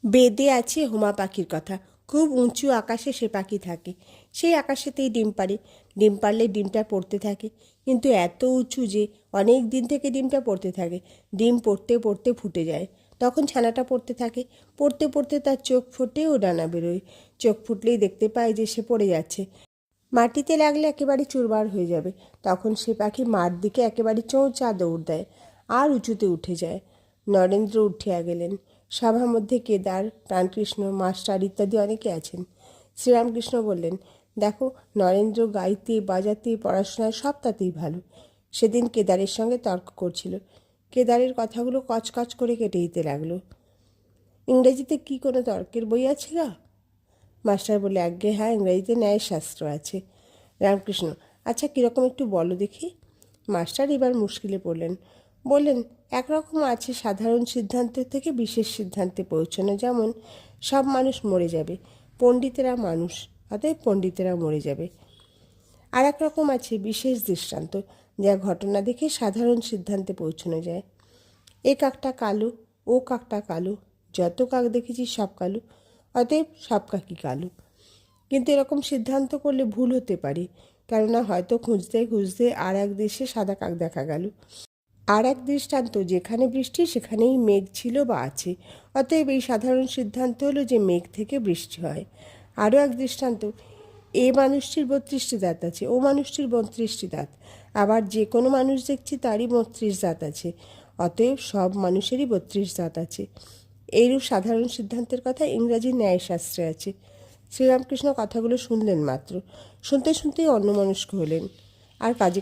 বেদে আছে হুমা পাখির কথা। খুব উঁচু আকাশে সে পাখি থাকে। সেই আকাশেতেই ডিম পাড়ে। ডিম পাড়লে ডিমটা পড়তে থাকে, কিন্তু এত উঁচু যে অনেক দিন থেকে ডিমটা পড়তে থাকে। ডিম পড়তে পড়তে ফুটে যায়। তখন ছানাটা পড়তে থাকে। পড়তে পড়তে তার চোখ ফুটে ও ডানা বেরোয়। চোখ ফুটলেই দেখতে পায় যে সে পড়ে যাচ্ছে। মাটিতে লাগলে একেবারে চুরমার হয়ে যাবে। তখন সে পাখি মার দিকে একেবারে চৌচা দৌড় দেয় আর উঁচুতে উঠে যায়। নরেন্দ্র উঠিয়া গেলেন। সভার মধ্যে কেদার, প্রাণকৃষ্ণ, মাস্টার ইত্যাদি অনেকে আছেন। শ্রীরামকৃষ্ণ বললেন, দেখো, নরেন্দ্র গাইতে, বাজাতে, পড়াশোনায় সব তাতেই ভালো। সেদিন কেদারের সঙ্গে তর্ক করছিল। কেদারের কথাগুলো কচকচ করে কেটে দিতে লাগলো। ইংরেজিতে কি কোনো তর্কের বই আছে গা? মাস্টার বলে, আজ্ঞে হ্যাঁ, ইংরেজিতে ন্যায়শাস্ত্র আছে। রামকৃষ্ণ, আচ্ছা কীরকম একটু বলো দেখি। মাস্টার এবার মুশকিলে পড়লেন। বললেন, একরকম আছে সাধারণ সিদ্ধান্ত থেকে বিশেষ সিদ্ধান্তে পৌঁছানো, যেমন সব মানুষ মরে যাবে, পণ্ডিতেরা মানুষ, অতএব পণ্ডিতেরা মরে যাবে। আর এক রকম আছে বিশেষ দৃষ্টান্ত, যা ঘটনা দেখে সাধারণ সিদ্ধান্তে পৌঁছানো যায়। এ কাকটা কালো, ও কাকটা কালো, যত কাক দেখেছি সব কালো, অতএব সব কাকই কালো। কিন্তু এরকম সিদ্ধান্ত করলে ভুল হতে পারে, কেননা হয়তো খুঁজতে খুঁজতে আর এক দেশে সাদা কাক দেখা গেল। আর এক দৃষ্টান্ত, যেখানে বৃষ্টি সেখানেই মেঘ ছিল বা আছে, অতএব এই সাধারণ সিদ্ধান্ত হলো যে মেঘ থেকে বৃষ্টি হয়। আরও এক দৃষ্টান্ত, এ মানুষটির 32টি দাঁত আছে, ও মানুষটির 32টি দাঁত, আবার যে কোনো মানুষ দেখছি তারই 32 দাঁত আছে, অতএব সব মানুষেরই 32 দাঁত আছে। এইরূপ সাধারণ সিদ্ধান্তের কথা ইংরাজি ন্যায়শাস্ত্রে আছে। শ্রীরামকৃষ্ণ কথাগুলো শুনলেন মাত্র, শুনতে শুনতেই অন্যমনস্ক হলেন, আর কাজে